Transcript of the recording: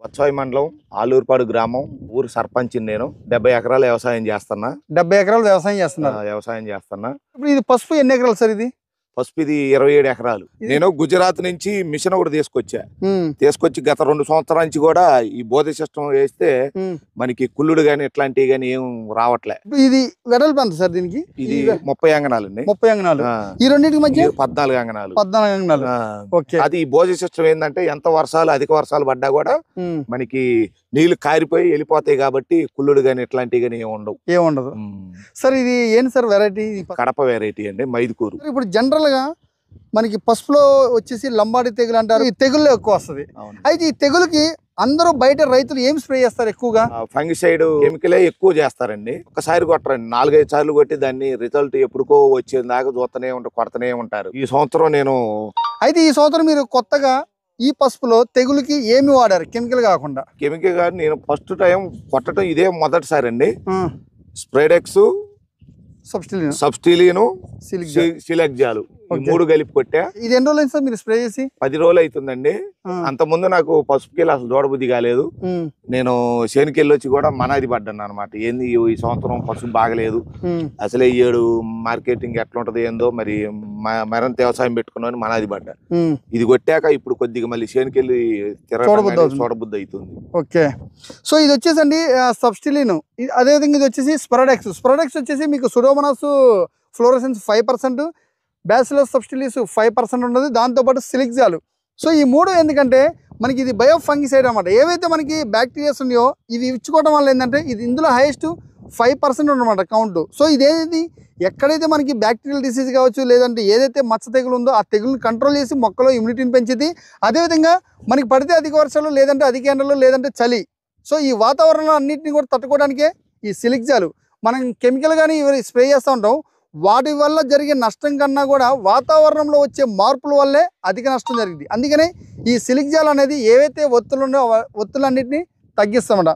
వత్సవాయి మండలం ఆలూరుపాడు గ్రామం ఊరు సర్పంచ్ నేను 70 ఎకరాల వ్యవసాయం చేస్తున్నా. 70 ఎకరాలు వ్యవసాయం చేస్తున్నారు. వ్యవసాయం చేస్తున్నా. ఇప్పుడు ఇది పసుపు ఎన్ని ఎకరాలు సార్? ఇది పసుపు ఇది 27 ఎకరాలు. నేను గుజరాత్ నుంచి మిషన్ ఒకటి తీసుకొచ్చి గత 2 సంవత్సరాల నుంచి కూడా ఈ బోధ సిస్టమ్ వేస్తే మనకి కుళ్ళుడు గాని ఇట్లాంటివి గాని ఏం రావట్లే. ఇది వెడల్పు ఎంత సార్ దీనికి? ఇది 30 అంగనాలు అండి. 30 అంగనాలు. ఈ రెండింటికి మధ్య 14 అంగనాలు. 14 అంగనాలు. ఓకే. అది ఈ బోధ సిస్టమ్ ఏంటంటే ఎంత వర్షాలు అధిక వర్షాలు పడ్డా కూడా మనకి నీళ్లు కారిపోయి వెళ్ళిపోతాయి కాబట్టి కుళ్ళుడు గాని ఇట్లాంటివి గాని ఏముండదు. సార్ ఇది ఏంటి సార్ వెరైటీ? కడప వెరైటీ అండి, మైదుకూరు. ఇప్పుడు జనరల్ గా మనకి పసుపులో వచ్చేసి లంబాడి తెగులు అంటారు. ఈ తెగుల్లో ఎక్కువ వస్తుంది. అయితే ఈ తెగులుకి అందరూ బయట రైతులు ఏం స్ప్రే చేస్తారు? ఎక్కువగా ఫంగిసైడ్ కెమికలే ఎక్కువ చేస్తారండి. ఒకసారి కొట్టరండి, 4-5 సార్లు కొట్టి దాన్ని రిజల్ట్ ఎప్పుడుకో వచ్చేదాకా చూస్తూనే కొడతనే ఉంటారు. ఈ సంవత్సరం ఈ సంవత్సరం మీరు కొత్తగా ఈ పసుపులో తెగులుకి ఏమి వాడారు కెమికల్ కాకుండా? కెమికల్ గా నేను ఫస్ట్ టైం కొట్టడం ఇదే మొదటిసారి అండి. స్ప్రేడెక్స్, సబ్స్టిలిన్, సిలెక్జాలు 3 కలిపి కొట్టా. ఇది ఎన్ని రోజులు సార్ మీరు స్ప్రే చేసి? 10 రోజులు అవుతుందండి. అంత ముందు నాకు పసుపుకెళ్ళి అసలు దూడబుద్ధి కాలేదు. నేను శేనుకెళ్ళి వచ్చి కూడా మనాది పడ్డాను అనమాట. ఏంది ఈ సంవత్సరం పసుపు బాగలేదు, అసలే ఈ ఏడు మార్కెటింగ్ ఎట్లా ఉంటది ఏందో మరి మరింత వ్యవసాయం పెట్టుకున్నాను మనాది పడ్డా. ఇది కొట్టాక ఇప్పుడు కొద్దిగా మళ్ళీ శేనుకెళ్ళి చూడబుద్ధి అవుతుంది. ఓకే. సో ఇది వచ్చేసండి సబ్స్టిలిన్. అదేవిధంగా ఇది వచ్చేసి స్ప్రెడెక్స్ వచ్చేసి మీకు సుడోమోనాస్ ఫ్లోరోసెన్స్ 5%, బ్యాసిలస్ సబ్స్టిలిస్ 5% ఉన్నది. దాంతోపాటు సిలిక్జాలు. సో ఈ 3 ఎందుకంటే మనకి ఇది బయో ఫంగిసైడ్ అనమాట. ఏవైతే మనకి బ్యాక్టీరియాస్ ఉన్నాయో ఇవి ఇచ్చుకోవడం వల్ల ఏంటంటే ఇది ఇందులో హైయెస్ట్ 5% ఉన్నమాట కౌంట్. సో ఇదేది ఎక్కడైతే మనకి బ్యాక్టీరియల్ డిసీజ్ కావచ్చు, లేదంటే ఏదైతే మచ్చ తెగులు ఉందో ఆ తెగులను కంట్రోల్ చేసి మొక్కలో ఇమ్యూనిటీని పెంచింది. అదేవిధంగా మనకి పడితే అధిక వర్షాలు, లేదంటే అధిక ఎండలు, లేదంటే చలి, సో ఈ వాతావరణం అన్నింటినీ కూడా తట్టుకోవడానికే ఈ సిలిక్జాలు. మనం కెమికల్ కానీ స్ప్రే చేస్తూ ఉంటాం. వాటి వల్ల జరిగే నష్టం కన్నా కూడా వాతావరణంలో వచ్చే మార్పుల వల్లే అధిక నష్టం జరిగింది. అందుకనే ఈ సిలిక్జాల్ అనేది ఏవైతే ఒత్తులు ఉన్నాయో ఒత్తులన్నింటినీ తగ్గిస్తామట.